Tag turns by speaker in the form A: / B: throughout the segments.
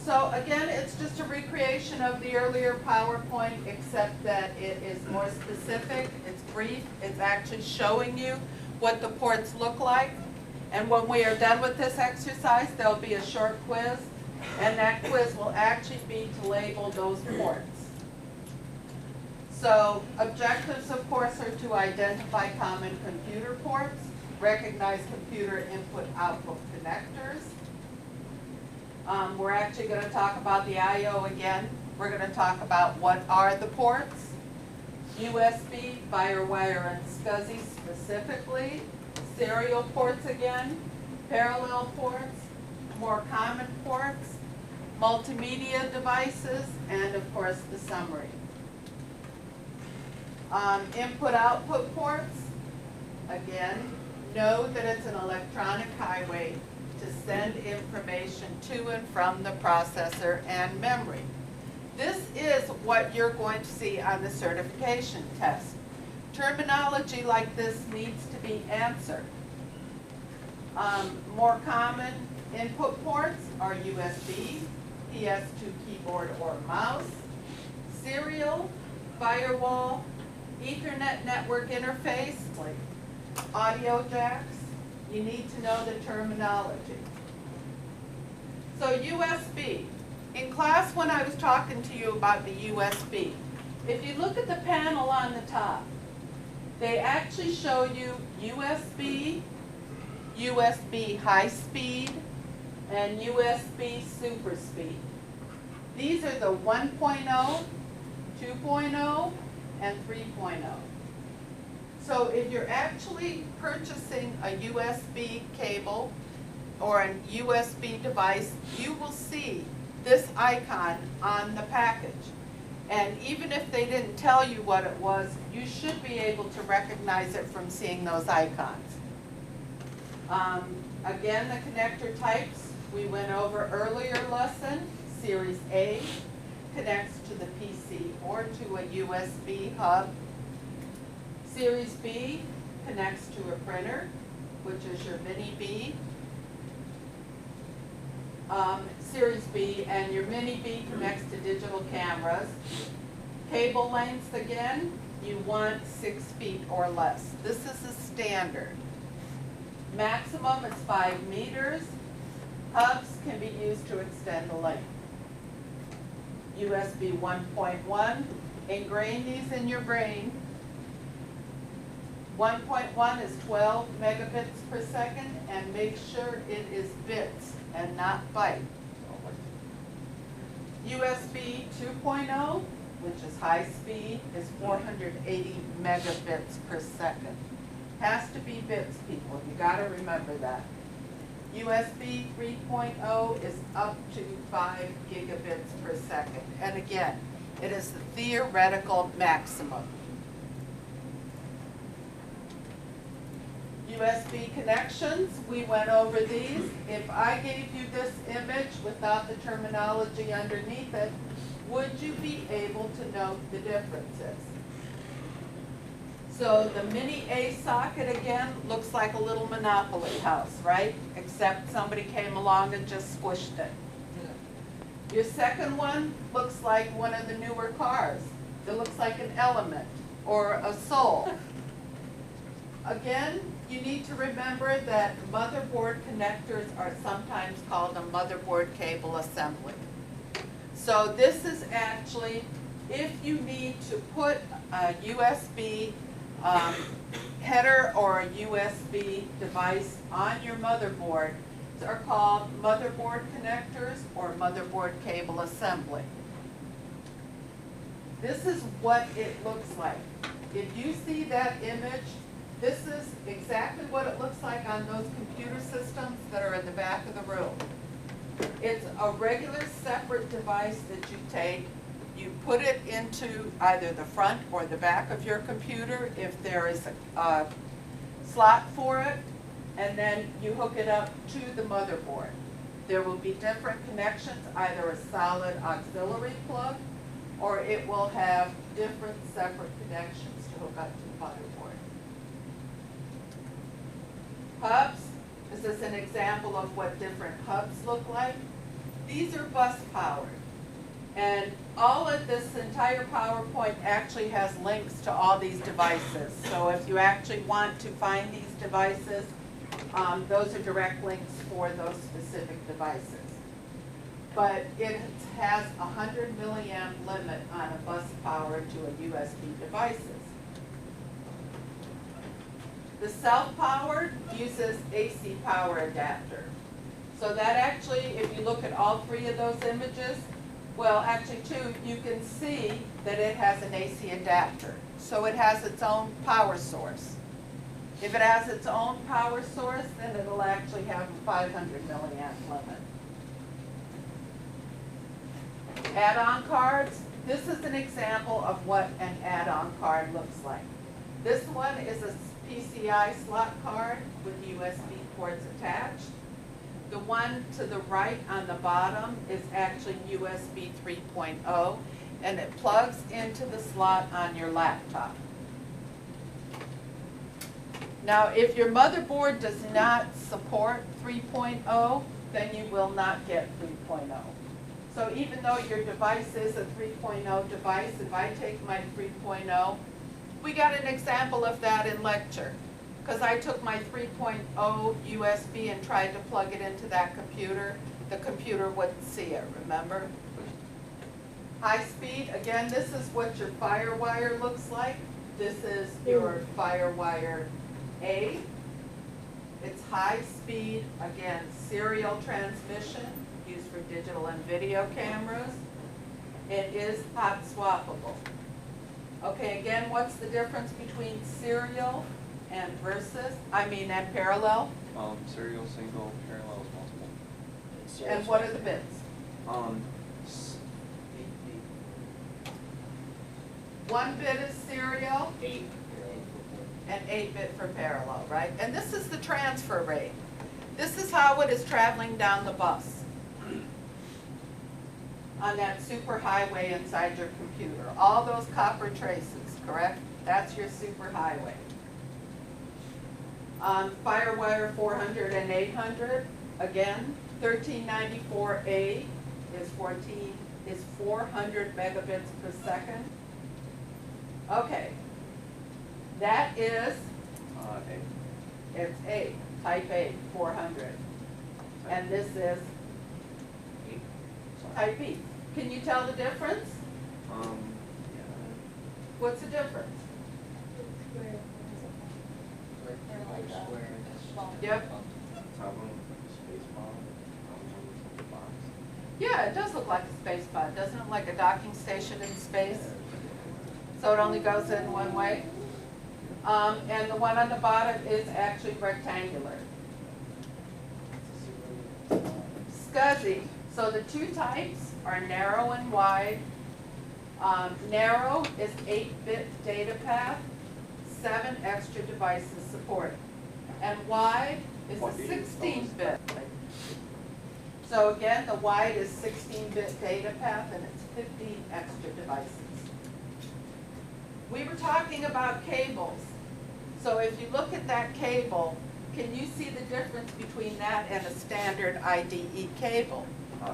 A: So again, it's just a recreation of the earlier PowerPoint, except that it is more specific, it's brief, it's actually showing you what the ports look like. And when we are done with this exercise, there'll be a short quiz, and that quiz will actually be to label those ports. So objectives, of course, are to identify common computer ports, recognize computer input-output connectors. We're actually going to talk about the I/O again. We're going to talk about what are the ports, USB, FireWire, and SCSI specifically, serial ports again, parallel ports, more common ports, multimedia devices, and of course the summary. Input-output ports, again, know that it's an electronic highway to send information to and from the processor and memory. This is what you're going to see on the certification test. Terminology like this needs to be answered. More common input ports are USB, PS2 keyboard or mouse, serial, firewall, Ethernet network interface, like audio jacks. You need to know the terminology. So USB. In class when I was talking to you about the USB, if you look at the panel on the top, they actually show you USB, USB high speed, and USB super speed. These are the 1.0, 2.0, and 3.0. So if you're actually purchasing a USB cable or a USB device, you will see this icon on the package. And even if they didn't tell you what it was, you should be able to recognize it from seeing those icons. Again, the connector types we went over earlier lesson. Series A connects to the PC or to a USB hub. Series B connects to a printer, which is your Mini B. Series B and your Mini B connects to digital cameras. Cable lengths, again, you want 6 feet or less. This is a standard. Maximum is 5 meters. Hubs can be used to extend the length. USB 1.1, ingrain these in your brain. 1.1 is 12 megabits per second, and make sure it is bits and not byte. USB 2.0, which is high speed, is 480 megabits per second. Has to be bits, people. You got to remember that. USB 3.0 is up to 5 gigabits per second. And again, it is the theoretical maximum. USB connections, we went over these. If I gave you this image without the terminology underneath it, would you be able to note the differences? So the Mini A socket, again, looks like a little Monopoly house, right? Except somebody came along and just squished it. Your second one looks like one of the newer cars. It looks like an Element or a Soul. Again, you need to remember that motherboard connectors are sometimes called a motherboard cable assembly. So this is actually, if you need to put a USB header or a USB device on your motherboard, are called motherboard connectors or motherboard cable assembly. This is what it looks like. If you see that image, this is exactly what it looks like on those computer systems that are in the back of the room. It's a regular separate device that you take, you put it into either the front or the back of your computer if there is a slot for it, and then you hook it up to the motherboard. There will be different connections, either a solid auxiliary plug, or it will have different separate connections to hook up to the motherboard. Hubs, this is an example of what different hubs look like. These are bus powered. And all of this entire PowerPoint actually has links to all these devices. So if you actually want to find these devices, those are direct links for those specific devices. But it has a 100 milliamp limit on a bus power to a USB devices. The self-powered uses AC power adapter. So that actually, if you look at all three of those images, well, actually two, you can see that it has an AC adapter. So it has its own power source. If it has its own power source, then it'll actually have a 500 milliamp limit. Add-on cards. This is an example of what an add-on card looks like. This one is a PCI slot card with USB ports attached. The one to the right on the bottom is actually USB 3.0, and it plugs into the slot on your laptop. Now, if your motherboard does not support 3.0, then you will not get 3.0. So even though your device is a 3.0 device, if I take my 3.0, we got an example of that in lecture. Because I took my 3.0 USB and tried to plug it into that computer. The computer wouldn't see it, remember? High speed, again, this is what your FireWire looks like. This is your FireWire A. It's high speed, again, serial transmission, used for digital and video cameras. It is hot swappable. Okay, again, what's the difference between serial and and parallel?
B: Serial, single, parallel is multiple.
A: And what are the bits? One bit is serial,
C: 8.
A: and 8-bit for parallel, right? And this is the transfer rate. This is how it is traveling down the bus on that super highway inside your computer. All those copper traces, correct? That's your super highway. FireWire 400 and 800, again, 1394A is 400 megabits per second. Okay, that is, it's A, type A, 400. And this is type B. Can you tell the difference?
B: Yeah.
A: What's the difference? Yep. Yeah, it does look like a space pod, doesn't it? Like a docking station in space. So it only goes in one way. And the one on the bottom is actually rectangular. SCSI. So the two types are narrow and wide. Narrow is 8-bit data path, 7 extra devices supported. And wide is a 16-bit. So again, the wide is 16-bit data path and it's 15 extra devices. We were talking about cables. So if you look at that cable, can you see the difference between that and a standard IDE cable?
B: Yeah.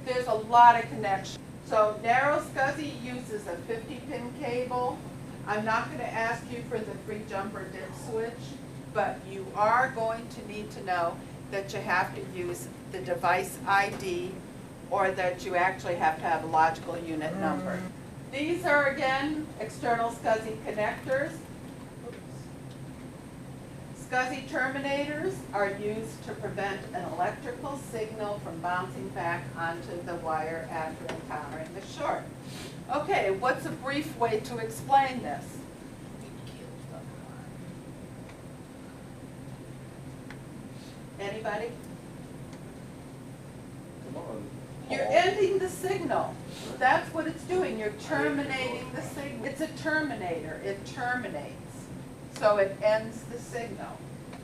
A: There's a lot of connection. So narrow SCSI uses a 50-pin cable. I'm not going to ask you for the free jumper dip switch, but you are going to need to know that you have to use the device ID or that you actually have to have a logical unit number. These are, again, external SCSI connectors. SCSI terminators are used to prevent an electrical signal from bouncing back onto the wire after encountering the short. Okay, what's a brief way to explain this? Anybody?
B: Come on.
A: You're ending the signal. That's what it's doing. You're terminating the signal. It's a terminator. It terminates. So it ends the signal,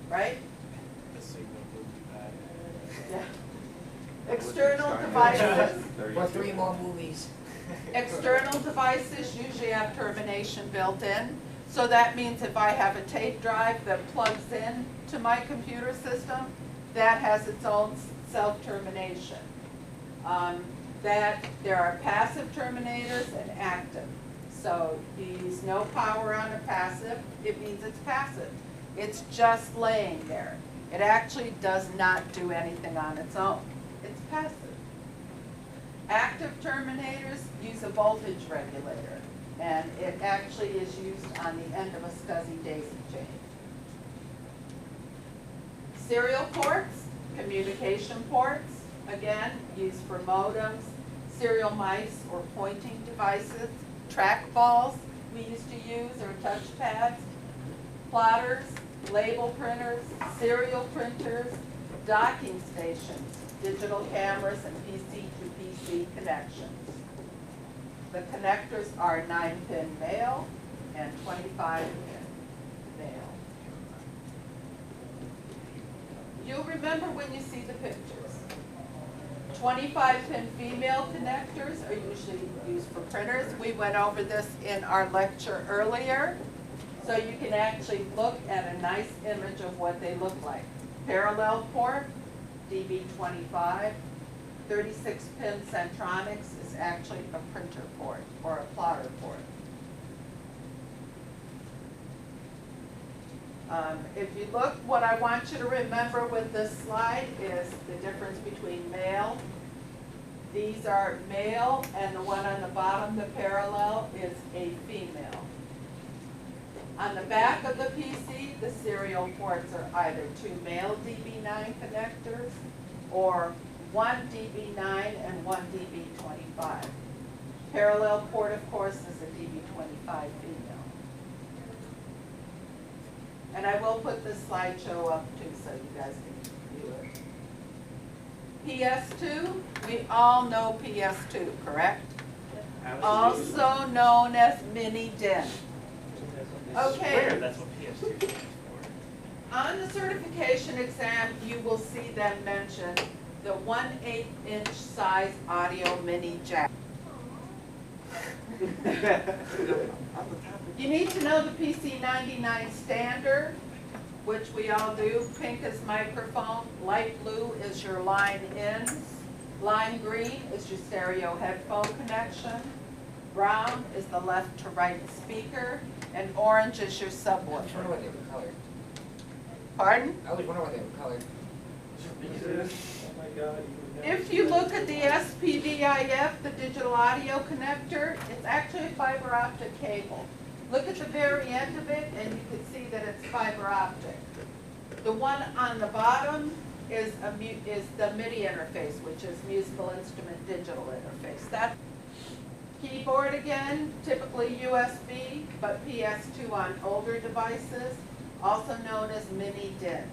A: right?
C: The signal will be back.
A: Yeah. External devices.
D: For 3 more movies.
A: External devices usually have termination built in. So that means if I have a tape drive that plugs in to my computer system, that has its own self-termination. That there are passive terminators and active. So you use no power on a passive, it means it's passive. It's just laying there. It actually does not do anything on its own. It's passive. Active terminators use a voltage regulator, and it actually is used on the end of a SCSI daisy chain. Serial ports, communication ports, again, used for modems, serial mice or pointing devices, trackballs we used to use, or touchpads, plotters, label printers, serial printers, docking stations, digital cameras, and PC-to-PC connections. The connectors are 9-pin male and 25-pin male. You'll remember when you see the pictures. 25-pin female connectors are usually used for printers. We went over this in our lecture earlier. So you can actually look at a nice image of what they look like. Parallel port, DB25, 36-pin Centronics is actually a printer port or a plotter port. If you look, what I want you to remember with this slide is the difference between male. These are male, and the one on the bottom, the parallel, is a female. On the back of the PC, the serial ports are either 2 male DB9 connectors or 1 DB9 and 1 DB25. Parallel port, of course, is a DB25 female. And I will put this slideshow up too so you guys can view it. PS2, we all know PS2, correct? Also known as mini DIN. Okay.
C: Swear that's what PS2 stands for.
A: On the certification exam, you will see them mention the 1/8-inch size audio mini jack. You need to know the PC99 standard, which we all do. Pink is microphone, light blue is your line ins, lime green is your stereo headphone connection, brown is the left to right speaker, and orange is your
D: I
A: subwoofer.
D: was wondering why they were colored.
A: Pardon?
D: I always wonder why they were colored.
C: Oh my God.
A: If you look at the SPDIF, the digital audio connector, it's actually a fiber optic cable. Look at the very end of it and you can see that it's fiber optic. The one on the bottom is the MIDI interface, which is musical instrument digital interface. That keyboard again, typically USB, but PS2 on older devices, also known as mini DIN.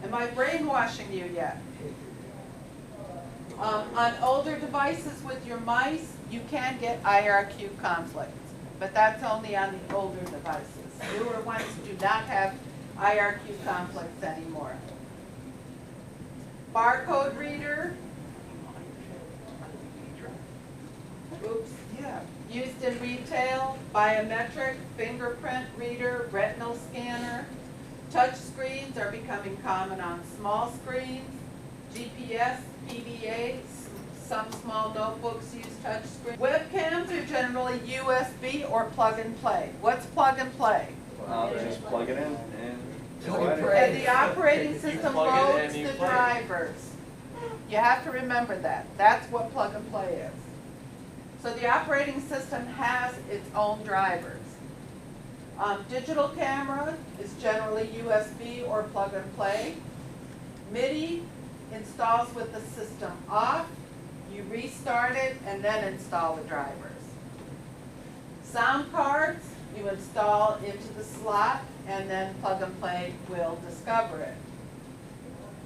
A: Am I brainwashing you yet? On older devices with your mice, you can get IRQ conflicts, but that's only on the older devices. Newer ones do not have IRQ conflicts anymore. Barcode reader. Oops. Yeah. Used in retail, biometric, fingerprint reader, retinal scanner. Touch screens are becoming common on small screens. GPS, PDA, some small notebooks use touch screen. Webcams are generally USB or plug and play. What's plug and play?
B: Just plug it in and
D: Plug
B: go
D: and
B: at it.
D: play.
A: And the operating
C: You
A: system
C: plug it in
A: loads
C: and you
A: the
C: play.
A: drivers. You have to remember that. That's what plug and play is. So the operating system has its own drivers. Digital camera is generally USB or plug and play. MIDI installs with the system off. You restart it and then install the drivers. Sound cards, you install into the slot and then plug and play will discover it.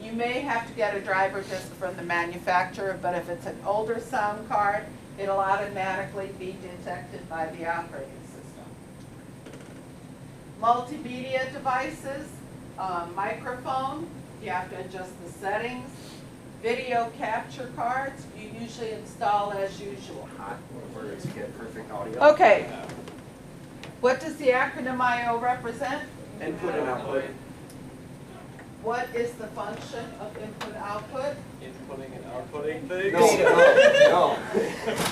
A: You may have to get a driver disc from the manufacturer, but if it's an older sound card, it'll automatically be detected by the operating system. Multimedia devices, microphone, you have to adjust the settings. Video capture cards, you usually install as usual.
B: Hot words get perfect audio.
A: Okay. What does the acronym IO represent?
B: Input and output.
A: What is the function of input-output?
C: Inputting and outputting things.
B: No.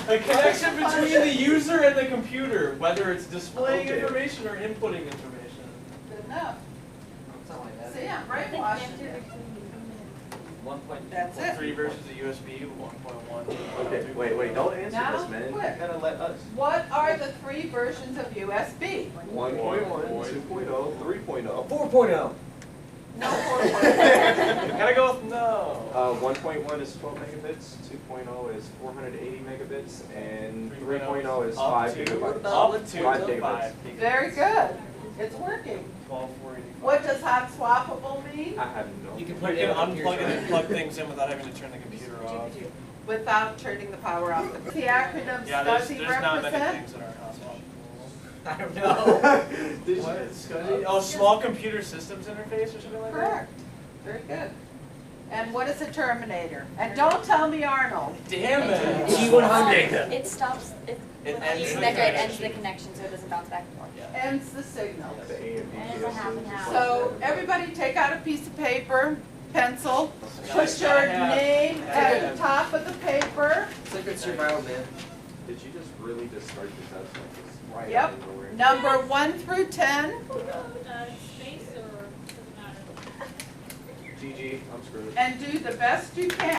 C: A connection
A: What's the
C: between the
A: function?
C: user and the computer, whether it's displaying
B: Okay.
C: information or inputting information.
A: Good enough.
D: Something like that.
A: See, I'm brainwashing you.
C: 1.3
A: That's it.
C: versus the USB, 1.1.
B: Okay, wait, don't answer
A: Now,
B: this, man. You
A: quick.
B: gotta let us.
A: What are the 3 versions of USB?
B: 1.1, 2.0, 3.0.
D: 4.0.
A: No 4.0.
C: Gotta go with no.
B: 1.1 is 12 megabits, 2.0 is 480 megabits, and
C: 3.0
B: 3.0 is
C: up
B: 5
C: to-
B: gigabytes.
C: Up to
B: 5
C: 5
B: gigabytes.
C: gigabytes.
A: Very good. It's working.
C: 12,485.
A: What does hot swappable mean?
B: I have no.
D: You can
C: You
D: put it
C: can
D: in on your
C: unplug it and
D: phone.
C: plug things in without having to turn the computer off.
A: Without turning the power off. The acronym
C: Yeah, there's
A: SCSI
C: not many
A: represent?
C: things that are hot
D: I don't know.
B: Did
C: What?
B: you?
C: SCSI? Oh, small computer systems interface or something like that?
A: Correct. Very good. And what is a terminator? And don't tell me Arnold.
C: Damn it.
D: T100.
E: It stops, it,
C: It
E: when
C: ends
E: you
C: the
E: connect it, it ends
C: connection.
E: the connection so it doesn't bounce back and forth.
C: Yeah.
A: Ends the signal.
B: The A and B
E: And it's a half and half.
A: So everybody take out a piece of paper, pencil,
C: Yeah,
A: put
C: you
A: your
C: gotta have-
A: name
C: gotta
A: at
C: have-
A: the top of the paper.
D: Secret survival, man.
B: Did you just really just start the test like this? Right
A: Yep.
B: out of nowhere?
A: Number 1 through 10.
F: Space or doesn't matter?
B: GG, I'm screwed.
A: And do the best you can.